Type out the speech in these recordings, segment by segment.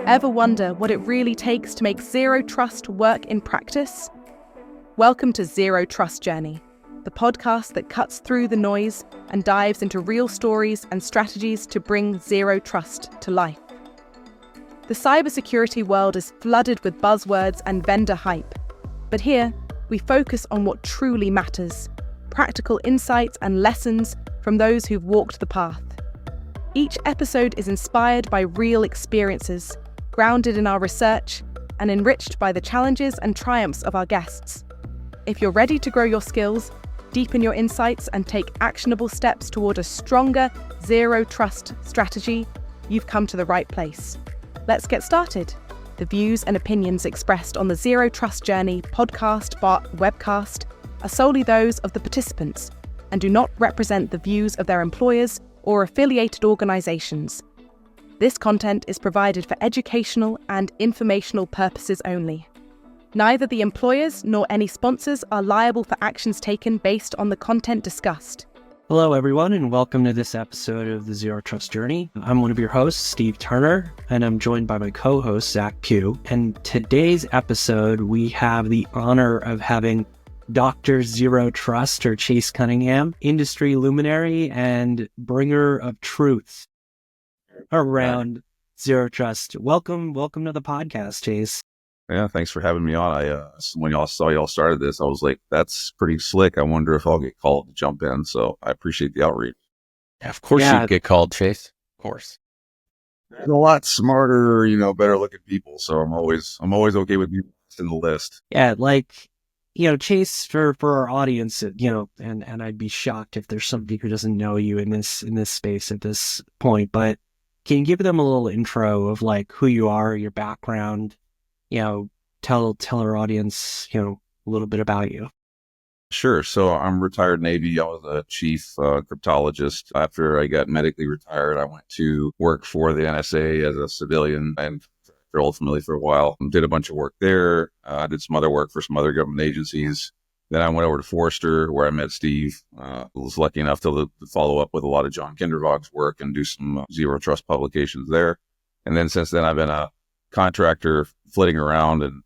Ever wonder what it really takes to make zero trust work in practice? Welcome to Zero Trust Journey, the podcast that cuts through the noise and dives into real stories and strategies to bring zero trust to life. The cybersecurity world is flooded with buzzwords and vendor hype, but here we focus on what truly matters, practical insights and lessons from those who've walked the path. Each episode is inspired by real experiences, grounded in our research, and enriched by the challenges and triumphs of our guests. If you're ready to grow your skills, deepen your insights, and take actionable steps toward a stronger zero trust strategy, you've come to the right place. Let's get started. The views and opinions expressed on the Zero Trust Journey podcast, webcast are solely those of the participants and do not represent the views of their employers or affiliated organizations. This content is provided for educational and informational purposes only. Neither the employers nor any sponsors are liable for actions taken based on the content discussed. Hello, everyone, and welcome to this episode of the Zero Trust Journey. I'm one of your hosts, Steve Turner, and I'm joined by my co-host, Zach Pugh. And today's episode, we have the honor of having Dr. Zero Trust, or Chase Cunningham, industry luminary and bringer of truth around zero trust. Welcome to the podcast, Chase. Yeah, thanks for having me on. When y'all saw y'all started this, I was like, that's pretty slick. I wonder if I'll get called to jump in. So I appreciate the outreach. Yeah, of course you'd get called, Chase. Of course. There's a lot smarter, better looking people. So I'm always okay with being in the list. Yeah, Chase, for our audience, and I'd be shocked if there's somebody who doesn't know you in this space at this point, but can you give them a little intro of who you are, your background, tell our audience, a little bit about you? Sure. So I'm retired Navy. I was a chief cryptologist. After I got medically retired, I went to work for the NSA as a civilian and ultimately for a while. Did a bunch of work there. I did some other work for some other government agencies. Then I went over to Forrester, where I met Steve. Was lucky enough to follow up with a lot of John Kindervog's work and do some zero trust publications there. And then since then, I've been a contractor flitting around and,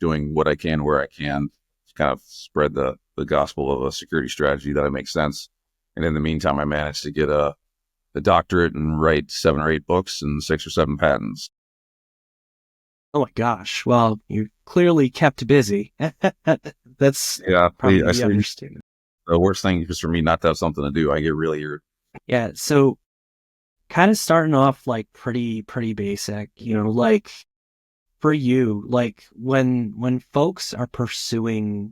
doing what I can where I can to kind of spread the gospel of a security strategy that makes sense. And in the meantime, I managed to get a doctorate and write 7 or 8 books and 6 or 7 patents. Oh my gosh. Well, you clearly kept busy. That's probably the understatement. The worst thing is for me not to have something to do. I get really irritated. Yeah. So kind of starting off pretty basic, for you, when folks are pursuing,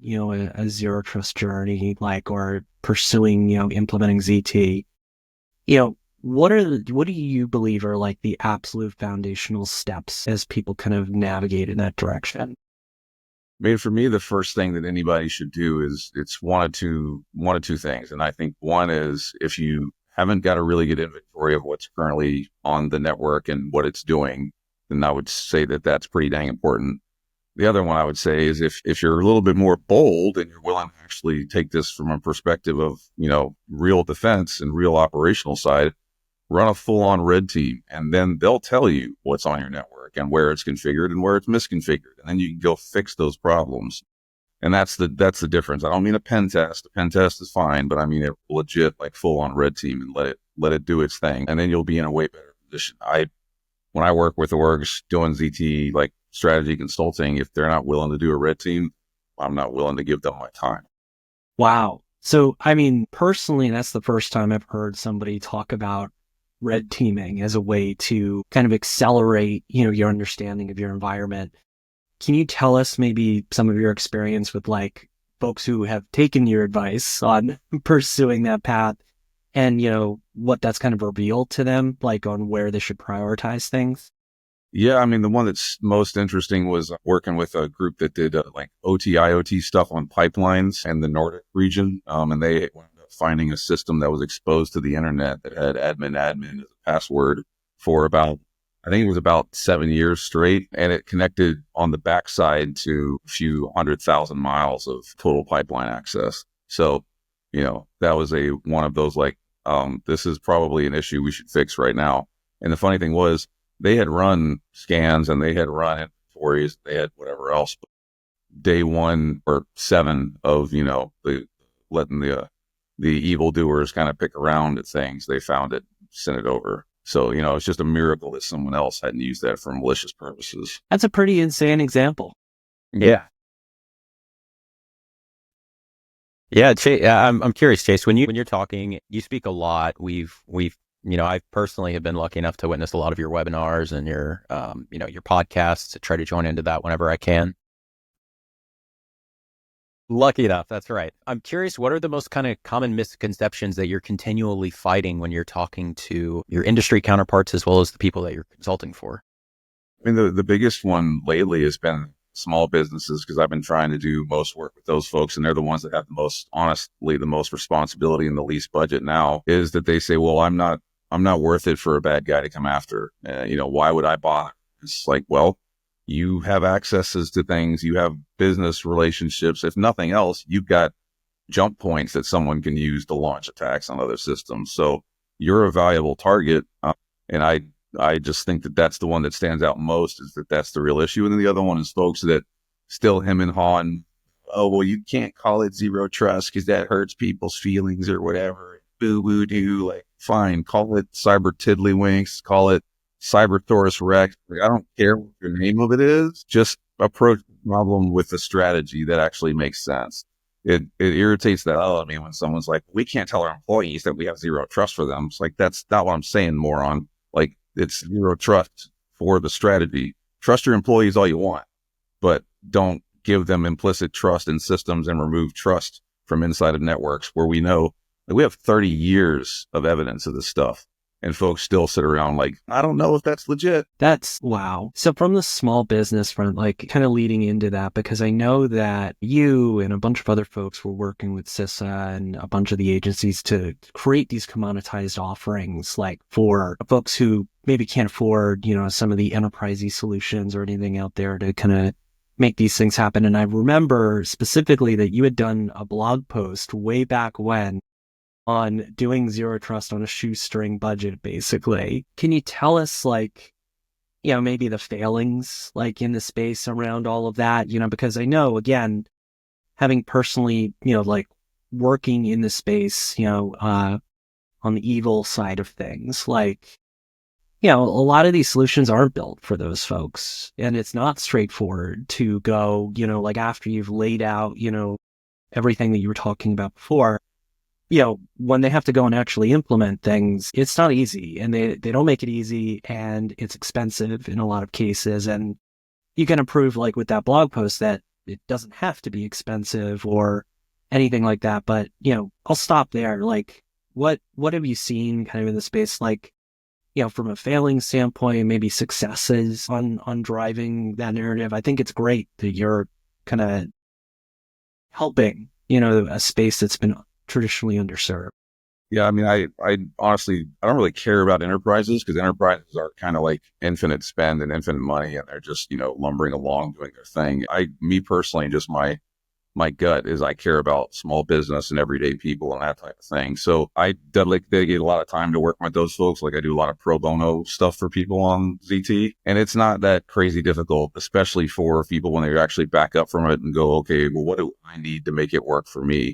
a zero trust journey, or pursuing, implementing ZT, what do you believe are the absolute foundational steps as people kind of navigate in that direction? I mean, for me, the first thing that anybody should do is it's one of two things. And I think one is if you haven't got a really good inventory of what's currently on the network and what it's doing, then I would say that that's pretty dang important. The other one I would say is if you're a little bit more bold and you're willing to actually take this from a perspective of, real defense and real operational side, run a full-on red team, and then they'll tell you what's on your network and where it's configured and where it's misconfigured. And then you can go fix those problems. And that's the difference. I don't mean a pen test. A pen test is fine, but I mean a legit, full-on red team and let it do its thing. And then you'll be in a way better position. When I work with orgs doing ZT, strategy consulting, if they're not willing to do a red team, I'm not willing to give them my time. Wow. So, I mean, personally, that's the first time I've heard somebody talk about red teaming as a way to kind of accelerate, your understanding of your environment. Can you tell us maybe some of your experience with folks who have taken your advice on pursuing that path and, what that's kind of revealed to them, on where they should prioritize things? Yeah, I mean, the one that's most interesting was working with a group that did OT, IoT stuff on pipelines in the Nordic region. And they wound up finding a system that was exposed to the internet that had admin as a password for about 7 years straight. And it connected on the backside to a few 100,000 miles of total pipeline access. So, that was one of those this is probably an issue we should fix right now. And the funny thing was, they had run scans and they had run inventories, they had whatever else. But day 1 or 7 of, letting the evildoers kind of pick around at things, they found it, sent it over. So, it's just a miracle that someone else hadn't used that for malicious purposes. That's a pretty insane example. Yeah. Yeah, I'm curious, Chase, when you're talking, you speak a lot. I personally have been lucky enough to witness a lot of your webinars and your podcasts, to try to join into that whenever I can. Lucky enough, that's right. I'm curious, what are the most kind of common misconceptions that you're continually fighting when you're talking to your industry counterparts as well as the people that you're consulting for? I mean, the biggest one lately has been small businesses, because I've been trying to do most work with those folks, and they're the ones that have the most responsibility and the least budget now, is that they say, well, I'm not worth it for a bad guy to come after. Why would I bother? It's like, well, you have accesses to things, you have business relationships. If nothing else, you've got jump points that someone can use to launch attacks on other systems. So you're a valuable target. And I just think that that's the one that stands out most, is that that's the real issue. And then the other one is folks that still hem and haw and, oh, well, you can't call it zero trust because that hurts people's feelings or whatever. Boo boo doo. Like, fine, call it cyber tiddlywinks, call it Cybersaurus Rex. Like, I don't care what the name of it is. Just approach the problem with a strategy that actually makes sense. It irritates the hell out of me when someone's like, we can't tell our employees that we have zero trust for them. It's like, that's not what I'm saying, moron. Like, it's zero trust for the strategy. Trust your employees all you want, but don't give them implicit trust in systems and remove trust from inside of networks where we know that we have 30 years of evidence of this stuff. And folks still sit around like, I don't know if that's legit. That's wow. So from the small business front, like kind of leading into that, because I know that you and a bunch of other folks were working with CISA and a bunch of the agencies to create these commoditized offerings, like for folks who maybe can't afford, some of the enterprisey solutions or anything out there to kind of make these things happen. And I remember specifically that you had done a blog post way back when on doing zero trust on a shoestring budget, basically. Can you tell us, maybe the failings, in the space around all of that? Because I know, again, having personally, working in the space, on the evil side of things, a lot of these solutions aren't built for those folks. And it's not straightforward to go, after you've laid out, everything that you were talking about before, when they have to go and actually implement things, it's not easy, and they don't make it easy, and it's expensive in a lot of cases. And you can prove, with that blog post, that it doesn't have to be expensive or anything like that. But, I'll stop there. What have you seen kind of in the space, from a failing standpoint, maybe successes on driving that narrative? I think it's great that you're kind of helping, a space that's been traditionally underserved. Yeah, I mean, I honestly, I don't really care about enterprises, because enterprises are kind of like infinite spend and infinite money, and they're just, lumbering along doing their thing. Me personally, just my gut is I care about small business and everyday people and that type of thing. So I dedicate a lot of time to working with those folks. I do a lot of pro bono stuff for people on ZT, and it's not that crazy difficult, especially for people when they actually back up from it and go, okay, well, what do I need to make it work for me?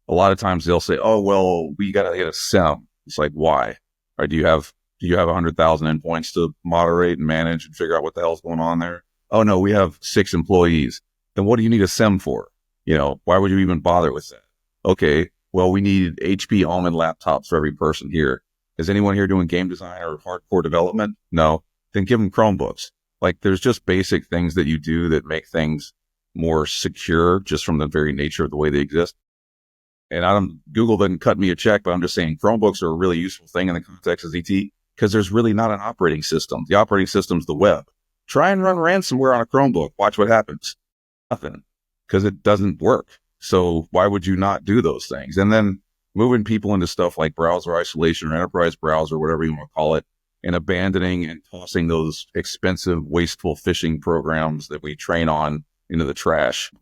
A lot of times they'll say, oh, well, we got to get a SIM. It's like, why? Or do you have 100,000 endpoints to moderate and manage and figure out what the hell's going on there? Oh, no, we have 6 employees. Then what do you need a SIM for? Why would you even bother with that? Okay, well, we need HP Almond laptops for every person here. Is anyone here doing game design or hardcore development? No. Then give them Chromebooks. There's just basic things that you do that make things more secure just from the very nature of the way they exist. And Google doesn't cut me a check, but I'm just saying Chromebooks are a really useful thing in the context of ZT, because there's really not an operating system. The operating system's the web. Try and run ransomware on a Chromebook. Watch what happens. Nothing, because it doesn't work. So why would you not do those things? And then moving people into stuff like browser isolation or enterprise browser, whatever you want to call it, and abandoning and tossing those expensive, wasteful phishing programs that we train on into the trash.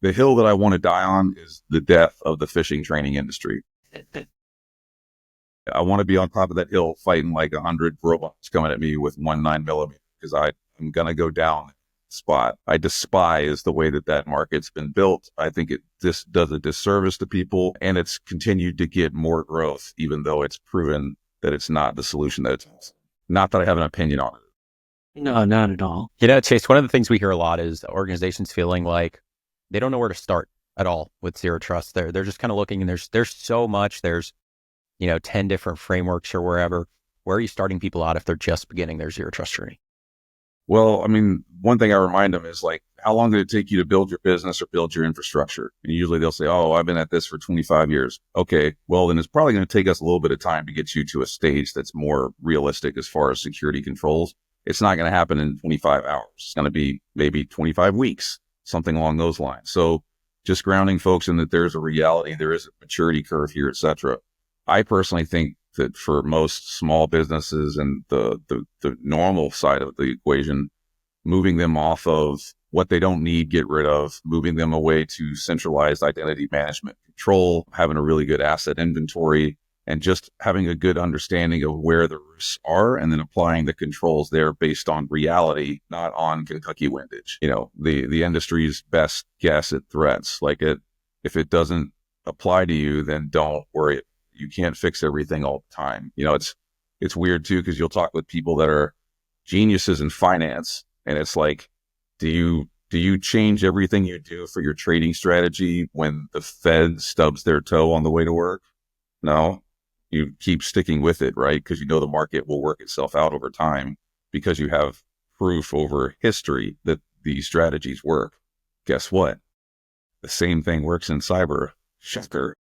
The hill that I want to die on is the death of the phishing training industry. I want to be on top of that hill fighting like 100 robots coming at me with 1.9 mm because I'm going to go down that spot. I despise the way that market's been built. I think it just does a disservice to people, and it's continued to get more growth, even though it's proven that it's not the solution that it's. Not that I have an opinion on it. No, not at all. Chase, one of the things we hear a lot is organizations feeling like they don't know where to start at all with zero trust. They're just kind of looking, and there's so much. There's 10 different frameworks or wherever. Where are you starting people out if they're just beginning their zero trust journey? Well, I mean, one thing I remind them is like, how long did it take you to build your business or build your infrastructure? And usually they'll say, oh, I've been at this for 25 years. Okay, well, then it's probably going to take us a little bit of time to get you to a stage that's more realistic as far as security controls. It's not going to happen in 25 hours. It's going to be maybe 25 weeks, something along those lines. So just grounding folks in that there's a reality, there is a maturity curve here, et cetera. I personally think that for most small businesses and the normal side of the equation, moving them off of what they don't need, get rid of, moving them away to centralized identity management control, having a really good asset inventory, and just having a good understanding of where the risks are, and then applying the controls there based on reality, not on Kentucky windage. The industry's best guess at threats. If it doesn't apply to you, then don't worry. You can't fix everything all the time. It's weird too, because you'll talk with people that are geniuses in finance, and it's like, do you change everything you do for your trading strategy when the Fed stubs their toe on the way to work? No, you keep sticking with it, right? Because the market will work itself out over time because you have proof over history that these strategies work. Guess what? The same thing works in cyber. Shocker.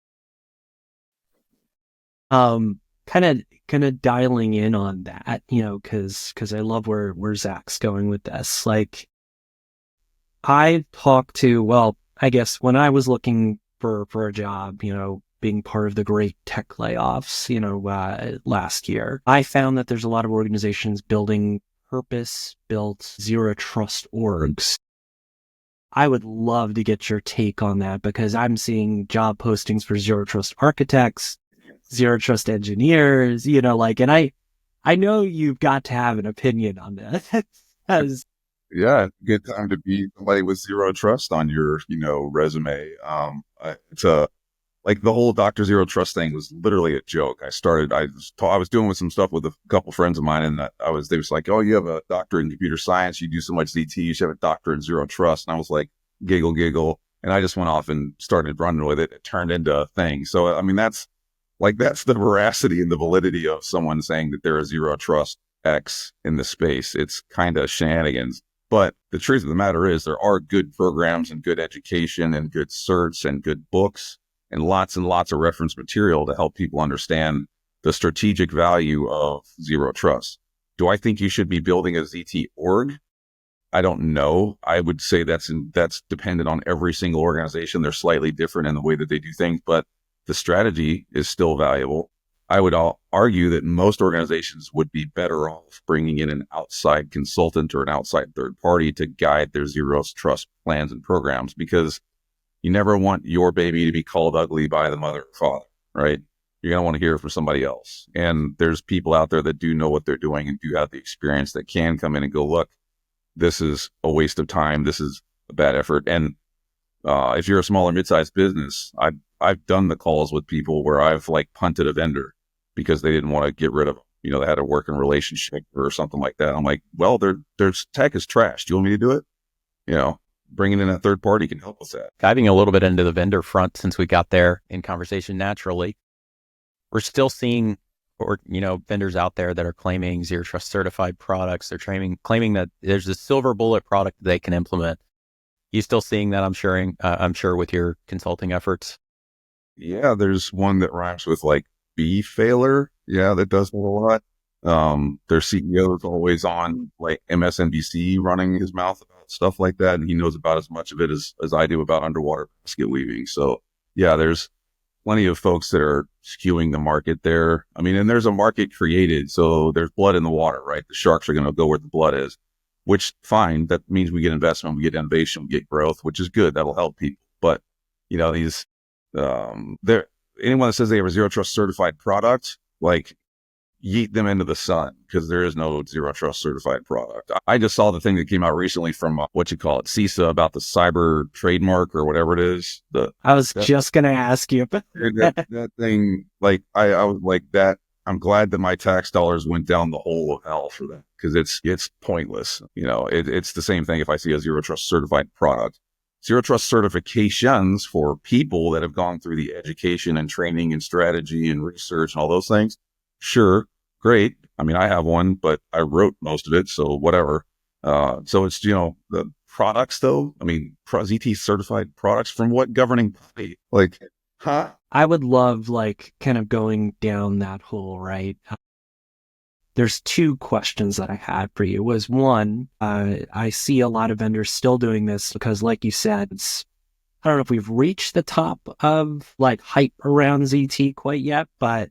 Kind of dialing in on that, because I love where Zach's going with this. Like, I talked to, I guess when I was looking for a job, being part of the great tech layoffs, last year, I found that there's a lot of organizations building purpose-built zero trust orgs. I would love to get your take on that, because I'm seeing job postings for zero trust architects, zero trust engineers, and I know you've got to have an opinion on this. Yeah, good time to be somebody with zero trust on your, resume. Like the whole Dr. Zero Trust thing was literally a joke. I was doing some stuff with a couple friends of mine, and they was like, oh, you have a doctorate in computer science, you do so much ZT, you should have a doctorate in zero trust. And I was like, giggle. And I just went off and started running with it. It turned into a thing. So, I mean, that's the veracity and the validity of someone saying that they're a zero trust X in the space. It's kind of shenanigans. But the truth of the matter is there are good programs and good education and good certs and good books and lots of reference material to help people understand the strategic value of zero trust. Do I think you should be building a ZT org? I don't know. I would say that's dependent on every single organization. They're slightly different in the way that they do things, but the strategy is still valuable. I would argue that most organizations would be better off bringing in an outside consultant or an outside third party to guide their zero trust plans and programs, because you never want your baby to be called ugly by the mother or father, right? You're going to want to hear from somebody else. And there's people out there that do know what they're doing and do have the experience that can come in and go, look, this is a waste of time. This is a bad effort. And if you're a small or mid-sized business, I've done the calls with people where I've punted a vendor because they didn't want to get rid of them. They had a working relationship or something like that. I'm like, well, their tech is trash. Do you want me to do it? Bringing in a third party can help with that. Diving a little bit into the vendor front, since we got there in conversation naturally, we're still seeing vendors out there that are claiming zero trust certified products. They're claiming that there's a silver bullet product they can implement. You still seeing that? I'm sure with your consulting efforts. Yeah, there's one that rhymes with B failer. Yeah, that does that a lot. Their CEO is always on MSNBC running his mouth about stuff like that, and he knows about as much of it as I do about underwater basket weaving. So yeah, there's plenty of folks that are skewing the market there. I mean, and there's a market created, so there's blood in the water, right? The sharks are going to go where the blood is, which fine. That means we get investment, we get innovation, we get growth, which is good. That'll help people. But anyone that says they have a zero trust certified product, like yeet them into the sun because there is no zero trust certified product. I just saw the thing that came out recently from CISA about the cyber trademark or whatever it is. I was just going to ask you about that thing. Like I was like that. I'm glad that my tax dollars went down the hole of hell for that because it's pointless. It's the same thing if I see a zero trust certified product. Zero trust certifications for people that have gone through the education and training and strategy and research and all those things. Sure. Great. I mean, I have one, but I wrote most of it. So whatever. So it's, the products though. I mean, ZT certified products from what governing body? Like, huh? I would love kind of going down that hole, right? There's two questions that I had for you. Was one, I see a lot of vendors still doing this because like you said, I don't know if we've reached the top of hype around ZT quite yet, but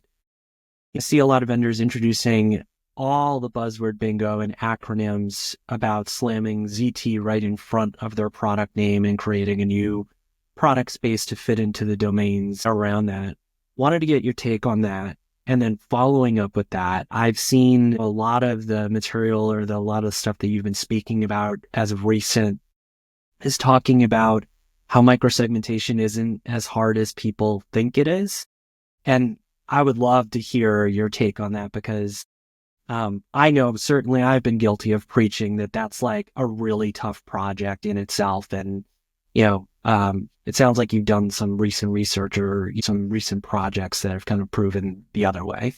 I see a lot of vendors introducing all the buzzword bingo and acronyms about slamming ZT right in front of their product name and creating a new product space to fit into the domains around that. Wanted to get your take on that. And then following up with that, I've seen a lot of the material or a lot of the stuff that you've been speaking about as of recent is talking about how microsegmentation isn't as hard as people think it is. And I would love to hear your take on that because I know certainly I've been guilty of preaching that that's a really tough project in itself. And, it sounds like you've done some recent research or some recent projects that have kind of proven the other way.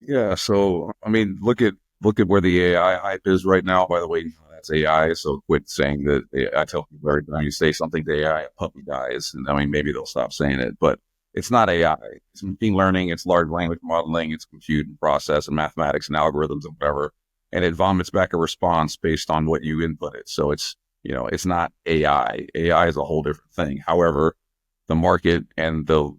Yeah. So, I mean, look at where the AI hype is right now. By the way, that's AI. So quit saying that. I tell people every time you say something to AI, a puppy dies. And I mean, maybe they'll stop saying it, but it's not AI. It's machine learning. It's large language modeling. It's compute and process and mathematics and algorithms and whatever. And it vomits back a response based on what you input it. So it's not AI. AI is a whole different thing. However, the market and the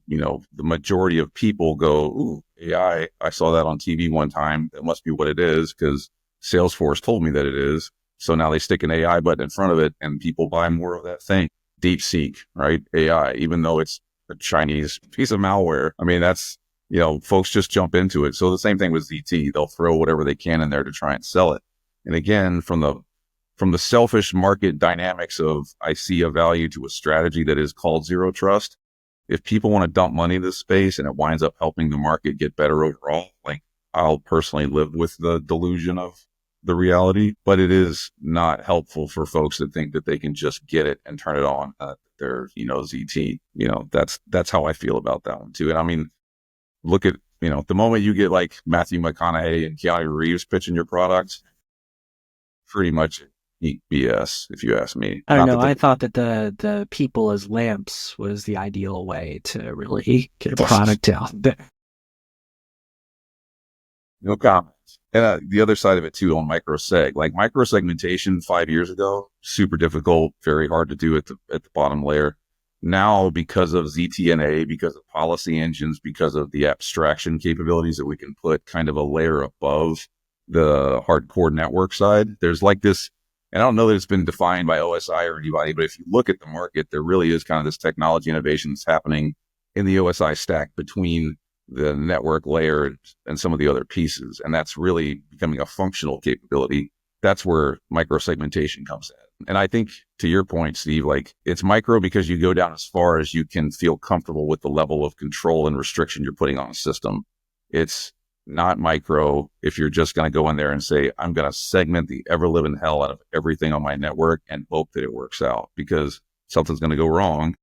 majority of people go, ooh, AI. I saw that on TV one time. That must be what it is because Salesforce told me that it is. So now they stick an AI button in front of it and people buy more of that thing. DeepSeek, right? AI, even though it's a Chinese piece of malware. I mean, that's, folks just jump into it. So the same thing with ZT. They'll throw whatever they can in there to try and sell it. And again, from the selfish market dynamics of I see a value to a strategy that is called zero trust. If people want to dump money in this space and it winds up helping the market get better overall, I'll personally live with the delusion of the reality, but it is not helpful for folks that think that they can just get it and turn it on. Their, ZT, that's how I feel about that one too. And I mean, look at, the moment you get Matthew McConaughey and Keanu Reeves pitching your product, pretty much BS, if you ask me. I don't know. I thought that the people as lamps was the ideal way to really get a product out there. No comments. And the other side of it too on microsegmentation 5 years ago, super difficult, very hard to do at the bottom layer. Now, because of ZTNA, because of policy engines, because of the abstraction capabilities that we can put kind of a layer above the hardcore network side, there's this. And I don't know that it's been defined by OSI or anybody, but if you look at the market, there really is kind of this technology innovation that's happening in the OSI stack between the network layer and some of the other pieces. And that's really becoming a functional capability. That's where microsegmentation comes in. And I think to your point, Steve, it's micro because you go down as far as you can feel comfortable with the level of control and restriction you're putting on a system. It's not micro if you're just going to go in there and say, I'm going to segment the ever living hell out of everything on my network and hope that it works out because something's going to go wrong.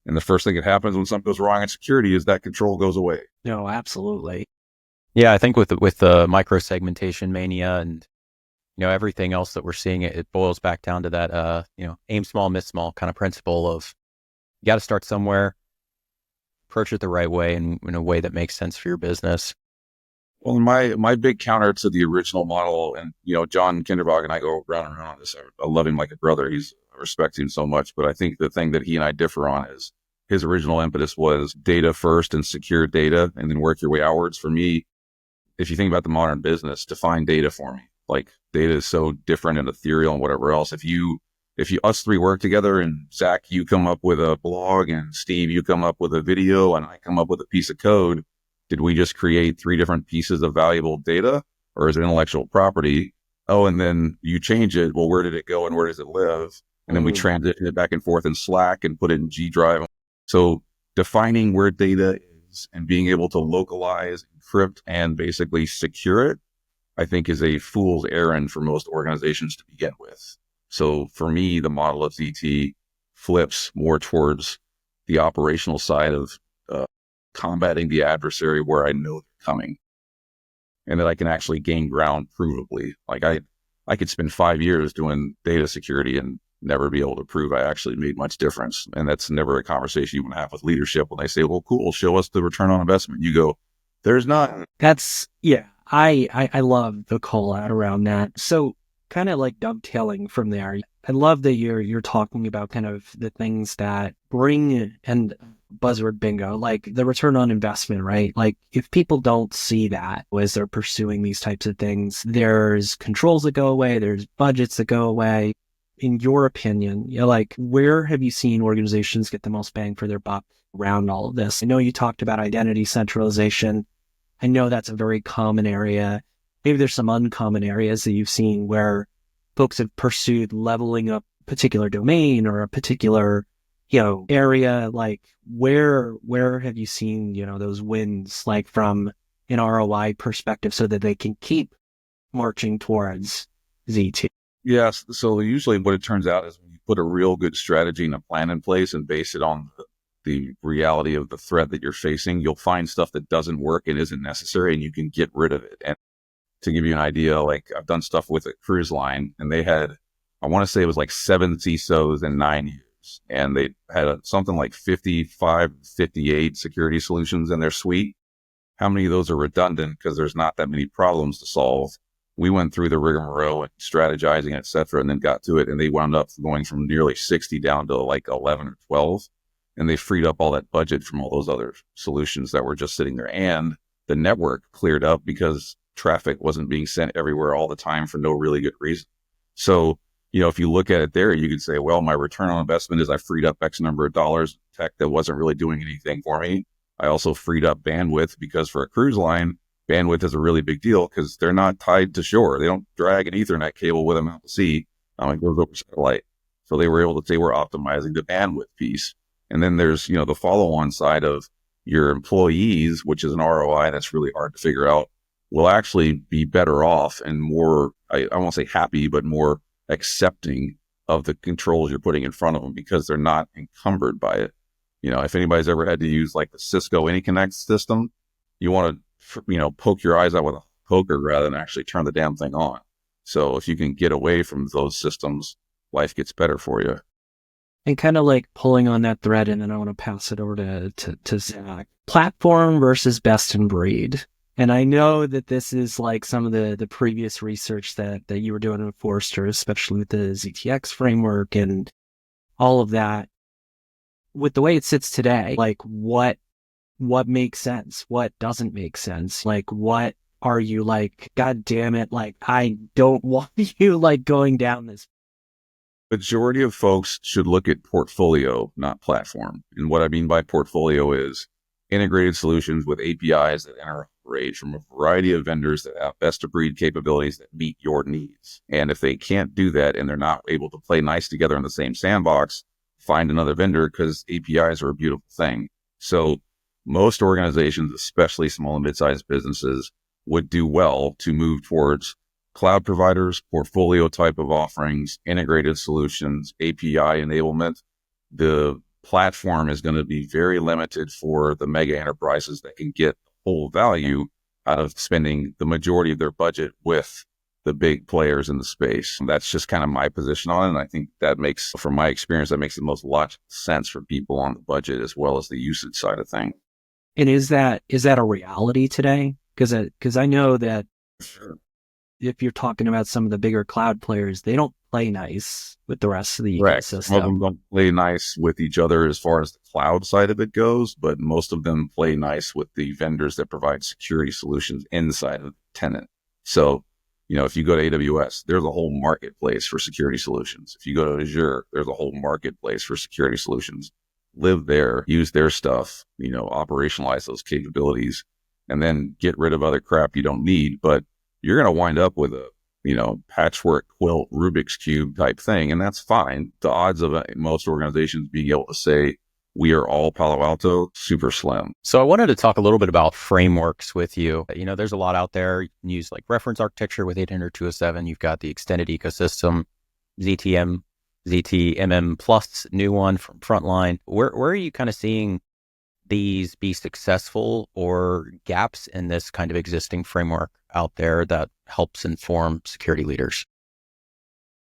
And the first thing that happens when something goes wrong in security is that control goes away. No, absolutely. Yeah, I think with the micro-segmentation mania and everything else that we're seeing, it boils back down to that aim small, miss small kind of principle of you got to start somewhere, approach it the right way and in a way that makes sense for your business. Well, my big counter to the original model, and John Kinderbach and I go round and round on this. I love him like a brother. I respect him so much, but I think the thing that he and I differ on is his original impetus was data first and secure data, and then work your way outwards. For me, if you think about the modern business, define data for me. Data is so different and ethereal and whatever else. If us three work together and Zach, you come up with a blog and Steve, you come up with a video and I come up with a piece of code, Did we just create 3 different pieces of valuable data, or is it intellectual property? Oh, and then you change it. Well, where did it go and where does it live? And then we transition it back and forth in Slack and put it in G Drive. So defining where data is and being able to localize, encrypt, and basically secure it, I think is a fool's errand for most organizations to begin with. So for me, the model of ZT flips more towards the operational side of combating the adversary where I know they're coming, and that I can actually gain ground provably. Like I could spend 5 years doing data security and never be able to prove I actually made much difference. And that's never a conversation you want to have with leadership when they say, well, cool, show us the return on investment. You go, there's not. That's, yeah, I love the call out around that. So kind of like dovetailing from there, I love that you're talking about kind of the things that bring, and buzzword bingo, like the return on investment, right? Like if people don't see that as they're pursuing these types of things, there's controls that go away, there's budgets that go away. In your opinion, like where have you seen organizations get the most bang for their buck around all of this? I know you talked about identity centralization. I know that's a very common area. Maybe there's some uncommon areas that you've seen where folks have pursued leveling up a particular domain or a particular, area. Like where have you seen, those wins, like from an ROI perspective, so that they can keep marching towards ZT? Yes. So usually what it turns out is when you put a real good strategy and a plan in place and base it on the reality of the threat that you're facing, you'll find stuff that doesn't work and isn't necessary, and you can get rid of it. And to give you an idea, like I've done stuff with a cruise line, and they had, I want to say it was like 7 CISOs in 9 years. And they had something like 55, 58 security solutions in their suite. How many of those are redundant because there's not that many problems to solve? We went through the rigmarole and strategizing, et cetera, and then got to it. And they wound up going from nearly 60 down to like 11 or 12. And they freed up all that budget from all those other solutions that were just sitting there. And the network cleared up because traffic wasn't being sent everywhere all the time for no really good reason. So, if you look at it there, you could say, well, my return on investment is I freed up X number of dollars tech that wasn't really doing anything for me. I also freed up bandwidth, because for a cruise line, bandwidth is a really big deal because they're not tied to shore. They don't drag an Ethernet cable with them out to sea. It goes over satellite. So they were able to say we're optimizing the bandwidth piece. And then there's, the follow-on side of your employees, which is an ROI that's really hard to figure out, will actually be better off and more, I won't say happy, but more accepting of the controls you're putting in front of them because they're not encumbered by it. If anybody's ever had to use like the Cisco AnyConnect system, you want to, poke your eyes out with a poker rather than actually turn the damn thing on. So if you can get away from those systems, life gets better for you. And kind of like pulling on that thread, and then I want to pass it over to Zach. Platform versus best in breed. And I know that this is like some of the previous research that you were doing with Forrester, especially with the ZTX framework and all of that. With the way it sits today, like what makes sense? What doesn't make sense? Like what are you like, God damn it, like I don't want you like going down this. Majority of folks should look at portfolio, not platform. And what I mean by portfolio is integrated solutions with APIs that interoperate from a variety of vendors that have best of breed capabilities that meet your needs. And if they can't do that and they're not able to play nice together in the same sandbox, find another vendor, because APIs are a beautiful thing. So most organizations, especially small and mid-sized businesses, would do well to move towards cloud providers, portfolio type of offerings, integrated solutions, API enablement. The platform is going to be very limited for the mega enterprises that can get whole value out of spending the majority of their budget with the big players in the space. And that's just kind of my position on it. And I think that makes, from my experience, that makes the most logical sense for people on the budget as well as the usage side of things. And is that a reality today? Because I know that Sure. if you're talking about some of the bigger cloud players, they don't play nice with the rest of the Correct. ecosystem. Some of them don't play nice with each other as far as the cloud side of it goes, but most of them play nice with the vendors that provide security solutions inside of the tenant. So, if you go to AWS, there's a whole marketplace for security solutions. If you go to Azure, there's a whole marketplace for security solutions. Live there, use their stuff, operationalize those capabilities. and then get rid of other crap you don't need. But you're going to wind up with a, patchwork quilt, Rubik's Cube type thing. And that's fine. The odds of most organizations being able to say, we are all Palo Alto, super slim. So I wanted to talk a little bit about frameworks with you. There's a lot out there. You can use like reference architecture with 800.207. You've got the extended ecosystem, ZTMM plus new one from Frontline. Where are you kind of seeing these be successful, or gaps in this kind of existing framework out there that helps inform security leaders?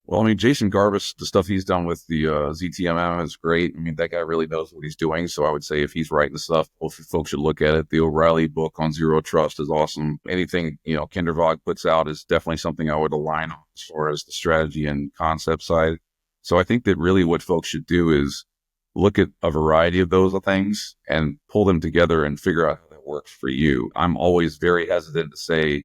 Well, Jason Garbus, the stuff he's done with the ZTMM is great. That guy really knows what he's doing. So I would say if he's writing stuff, both folks should look at it. The O'Reilly book on Zero Trust is awesome. Anything, Kindervog puts out is definitely something I would align on as far as the strategy and concept side. So I think that really what folks should do is look at a variety of those things and pull them together and figure out how that works for you. I'm always very hesitant to say,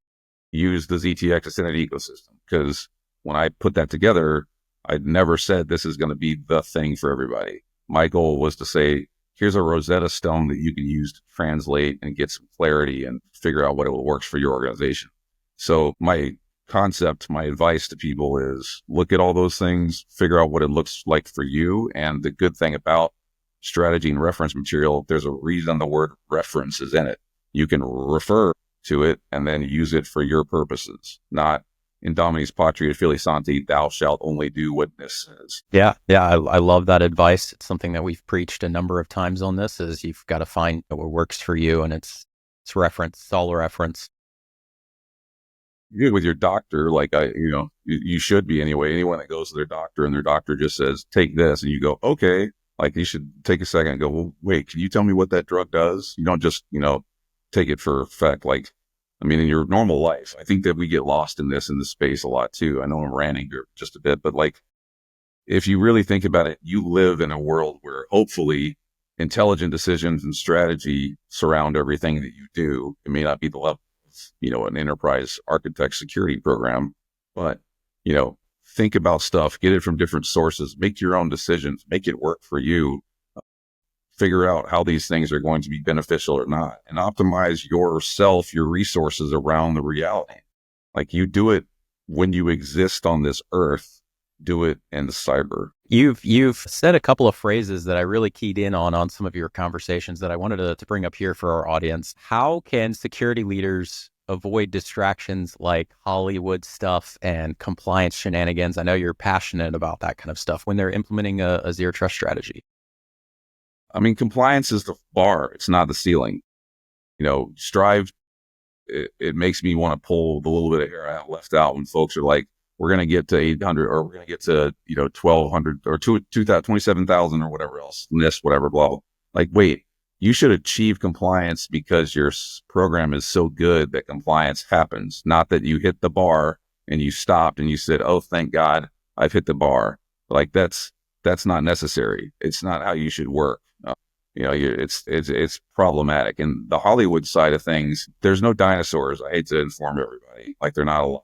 use the ZTX extended ecosystem, because when I put that together, I never said this is going to be the thing for everybody. My goal was to say, here's a Rosetta Stone that you can use to translate and get some clarity and figure out what works for your organization. So my advice to people is look at all those things, figure out what it looks like for you. And the good thing about strategy and reference material, there's a reason the word reference is in it. You can refer to it and then use it for your purposes, not in Dominis Patria Filisanti, thou shalt only do what this says. Yeah. I love that advice. It's something that we've preached a number of times on this, is you've got to find what works for you, and it's reference, it's all reference. With your doctor, you should be anyway. Anyone that goes to their doctor and their doctor just says, take this, and you go, okay, you should take a second and go, well, wait, can you tell me what that drug does? You don't just, take it for effect. In your normal life, I think that we get lost in this space a lot too. I know I'm ranting here just a bit, but if you really think about it, you live in a world where hopefully intelligent decisions and strategy surround everything that you do. It may not be the level of, an enterprise architect security program, but, think about stuff, get it from different sources, make your own decisions, make it work for you. Figure out how these things are going to be beneficial or not, and optimize yourself, your resources around the reality. You do it when you exist on this earth, do it in the cyber. You've said a couple of phrases that I really keyed in on some of your conversations that I wanted to bring up here for our audience. How can security leaders avoid distractions like Hollywood stuff and compliance shenanigans? I know you're passionate about that kind of stuff when they're implementing a zero trust strategy. Compliance is the bar. It's not the ceiling. Strive, it makes me want to pull the little bit of hair I left out when folks are like, we're going to get to 800 or we're going to get to, 1,200 or 27,000 or whatever else, NIST, whatever, blah. Wait, you should achieve compliance because your program is so good that compliance happens, not that you hit the bar and you stopped and you said, oh, thank God I've hit the bar. That's not necessary. It's not how you should work. It's problematic. And the Hollywood side of things, there's no dinosaurs. I hate to inform everybody, they're not alive.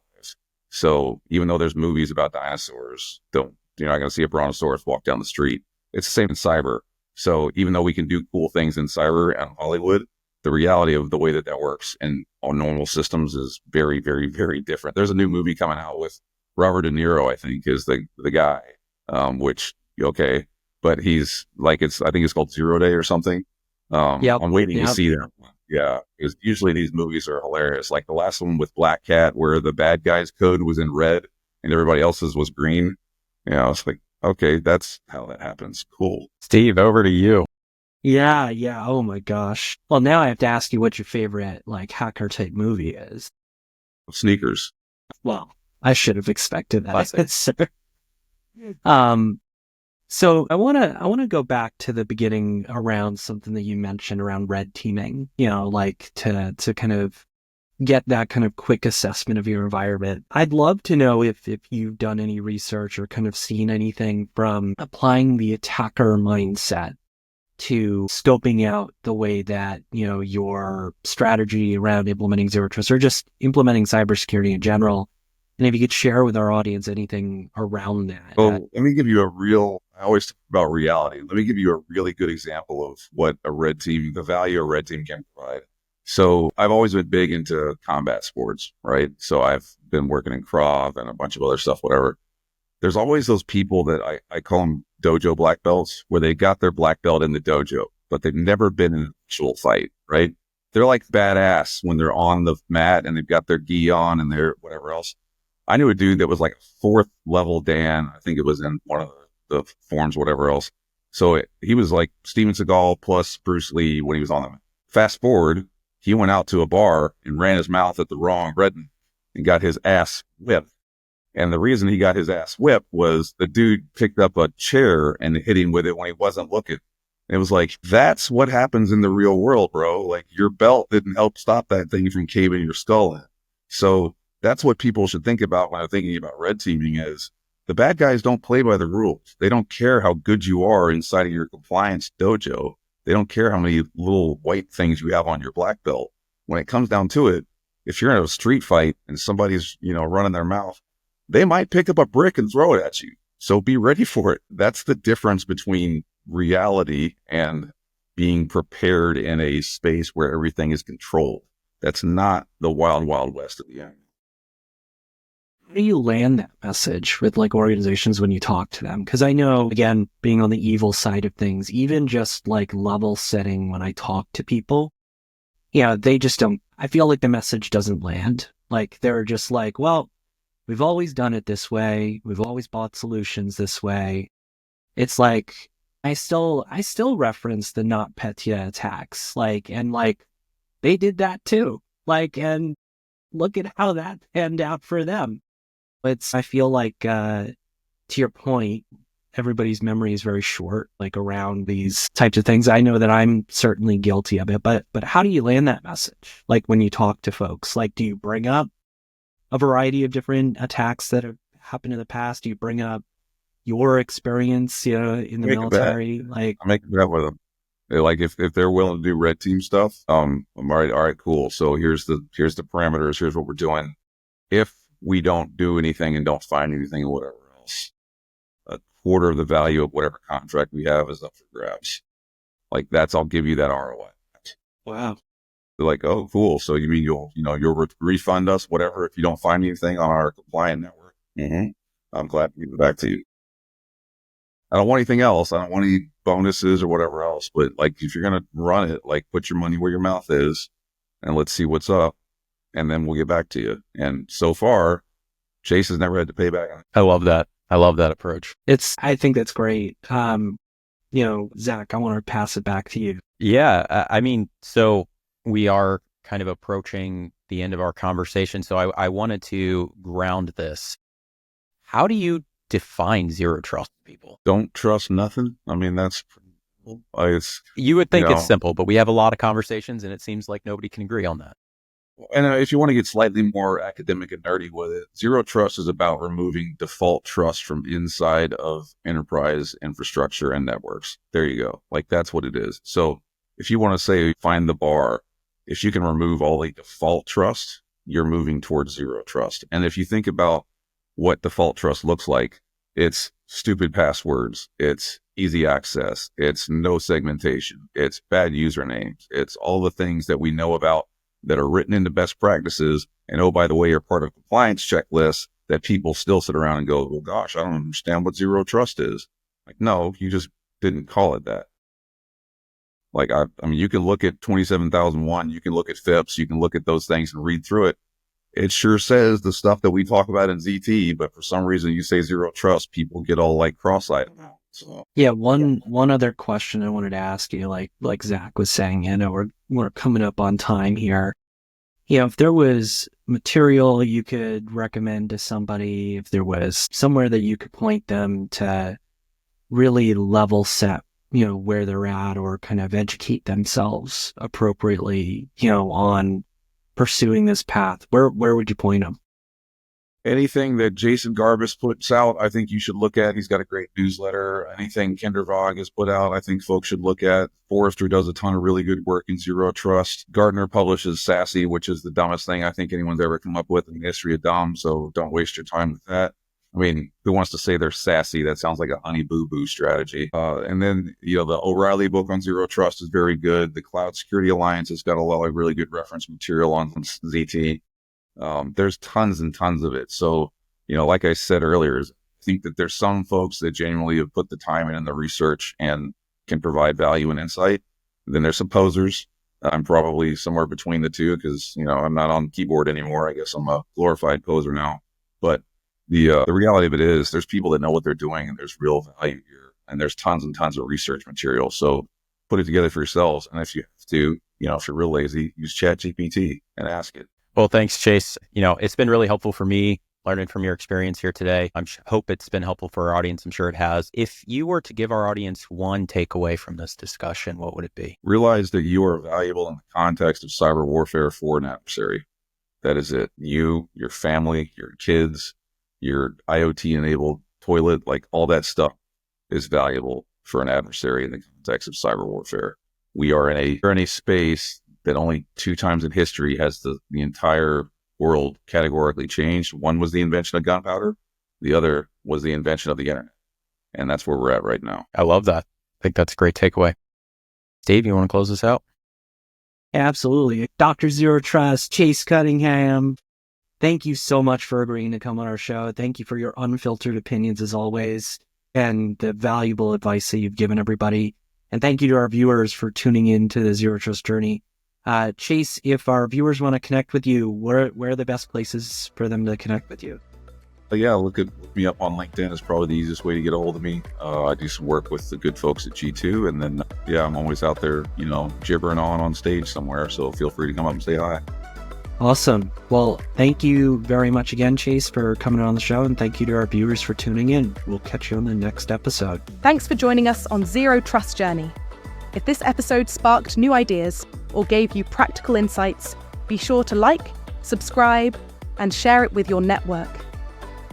So even though there's movies about dinosaurs, you're not going to see a brontosaurus walk down the street. It's the same in cyber. So even though we can do cool things in cyber and Hollywood, the reality of the way that works and on normal systems is very, very, very different. There's a new movie coming out with Robert De Niro, I think, is the guy, which, okay. But he's I think it's called Zero Day or something. I'm waiting to see that one. Yeah. Because usually these movies are hilarious. The last one with Black Cat, where the bad guy's code was in red and everybody else's was green. It's okay, that's how that happens. Cool. Steve, over to you. Yeah. Oh my gosh. Well, now I have to ask you what your favorite hacker type movie is. Sneakers. Well, I should have expected that. Classic. So I want to go back to the beginning around something that you mentioned around red teaming, to kind of get that kind of quick assessment of your environment. I'd love to know if you've done any research or kind of seen anything from applying the attacker mindset to scoping out the way that, your strategy around implementing zero trust or just implementing cybersecurity in general. And if you could share with our audience anything around that. Well, let me give you I always talk about reality. Let me give you a really good example of what the value a red team can provide. So I've always been big into combat sports, right? So I've been working in Krav and a bunch of other stuff, whatever. There's always those people that I call them dojo black belts, where they got their black belt in the dojo, but they've never been in an actual fight, right? They're like badass when they're on the mat and they've got their gi on and their whatever else. I knew a dude that was like a fourth level Dan. I think it was in one of the forms, whatever else. So he was like Steven Seagal plus Bruce Lee when he was on them. Fast forward, he went out to a bar and ran his mouth at the wrong redneck and got his ass whipped. And the reason he got his ass whipped was the dude picked up a chair and hit him with it when he wasn't looking. It was like, that's what happens in the real world, bro. Like, your belt didn't help stop that thing from caving your skull in. So that's what people should think about when they're thinking about red teaming is the bad guys don't play by the rules. They don't care how good you are inside of your compliance dojo. They don't care how many little white things you have on your black belt. When it comes down to it, if you're in a street fight and somebody's, running their mouth, they might pick up a brick and throw it at you. So be ready for it. That's the difference between reality and being prepared in a space where everything is controlled. That's not the wild, wild west of the end. How do you land that message with like organizations when you talk to them? Because I know, again, being on the evil side of things, even just like level setting when I talk to people, they just don't, I feel like the message doesn't land. Like they're just like, well, we've always done it this way. We've always bought solutions this way. It's like, I still reference the NotPetya attacks, and they did that too. And look at how that panned out for them. I feel like, to your point, everybody's memory is very short, around these types of things. I know that I'm certainly guilty of it, but how do you land that message? When you talk to folks, do you bring up a variety of different attacks that have happened in the past? Do you bring up your experience, in the military? I make a bet with them. If they're willing to do red team stuff, I'm all right, cool. So here's the parameters. Here's what we're doing. If we don't do anything and don't find anything or whatever else, a quarter of the value of whatever contract we have is up for grabs. I'll give you that ROI. Wow. They're like, oh, cool. So you mean you'll refund us whatever if you don't find anything on our compliant network? Mm-hmm. I'm glad to give it back to you. I don't want anything else. I don't want any bonuses or whatever else. But if you're going to run it, put your money where your mouth is and let's see what's up. And then we'll get back to you. And so far, Chase has never had to pay back on it. I love that. I love that approach. I think that's great. Zach, I want to pass it back to you. Yeah. So we are kind of approaching the end of our conversation. So I wanted to ground this. How do you define zero trust people? Don't trust nothing. That's you would think it's simple, but we have a lot of conversations and it seems like nobody can agree on that. And if you want to get slightly more academic and nerdy with it, zero trust is about removing default trust from inside of enterprise infrastructure and networks. There you go. That's what it is. So if you want to say find the bar, if you can remove all the default trust, you're moving towards zero trust. And if you think about what default trust looks like, it's stupid passwords, it's easy access, it's no segmentation, it's bad usernames, it's all the things that we know about that are written into best practices. And oh, by the way, are part of compliance checklists that people still sit around and go, well, gosh, I don't understand what zero trust is. No, you just didn't call it that. You can look at 27001, you can look at FIPS, you can look at those things and read through it. It sure says the stuff that we talk about in ZT, but for some reason you say zero trust, people get all cross-eyed about. So yeah, one other question I wanted to ask you, like Zach was saying, we're coming up on time here. If there was material you could recommend to somebody, if there was somewhere that you could point them to really level set, where they're at, or kind of educate themselves appropriately, on pursuing this path, where would you point them? Anything that Jason Garbus puts out, I think you should look at. He's got a great newsletter. Anything Kindervog has put out, I think folks should look at. Forrester does a ton of really good work in zero trust. Gardner publishes SASE, which is the dumbest thing I think anyone's ever come up with in the history of dumb, so don't waste your time with that. I mean, who wants to say they're sassy? That sounds like a honey boo boo strategy. And then, the O'Reilly book on Zero Trust is very good. The Cloud Security Alliance has got a lot of really good reference material on ZT. There's tons and tons of it. So, like I said earlier, I think that there's some folks that genuinely have put the time in and the research and can provide value and insight. And then there's some posers. I'm probably somewhere between the two because, I'm not on the keyboard anymore. I guess I'm a glorified poser now. But the reality of it is there's people that know what they're doing and there's real value here. And there's tons and tons of research material. So put it together for yourselves. And if you have to, if you're real lazy, use ChatGPT and ask it. Well, thanks, Chase. It's been really helpful for me learning from your experience here today. I hope it's been helpful for our audience. I'm sure it has. If you were to give our audience one takeaway from this discussion, what would it be? Realize that you are valuable in the context of cyber warfare for an adversary. That is it. You, your family, your kids, your IoT-enabled toilet, like all that stuff is valuable for an adversary in the context of cyber warfare. We're in a space that only 2 times in history has the entire world categorically changed. One was the invention of gunpowder. The other was the invention of the internet. And that's where we're at right now. I love that. I think that's a great takeaway. Steve, you want to close this out? Absolutely. Dr. Zero Trust, Chase Cunningham, thank you so much for agreeing to come on our show. Thank you for your unfiltered opinions as always, and the valuable advice that you've given everybody. And thank you to our viewers for tuning in to the Zero Trust journey. Chase, if our viewers want to connect with you, where are the best places for them to connect with you? Yeah, look me up on LinkedIn is probably the easiest way to get a hold of me. I do some work with the good folks at G2, and then, I'm always out there, gibbering on stage somewhere, so feel free to come up and say hi. Awesome. Well, thank you very much again, Chase, for coming on the show, and thank you to our viewers for tuning in. We'll catch you on the next episode. Thanks for joining us on Zero Trust Journey. If this episode sparked new ideas or gave you practical insights, be sure to like, subscribe, and share it with your network.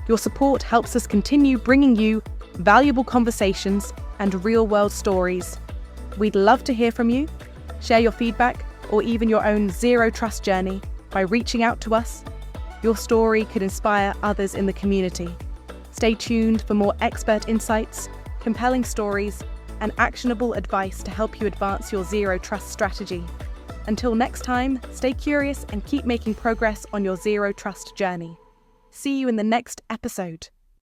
Your support helps us continue bringing you valuable conversations and real-world stories. We'd love to hear from you. Share your feedback or even your own Zero Trust journey by reaching out to us. Your story could inspire others in the community. Stay tuned for more expert insights, compelling stories, and actionable advice to help you advance your Zero Trust strategy. Until next time, stay curious and keep making progress on your Zero Trust journey. See you in the next episode.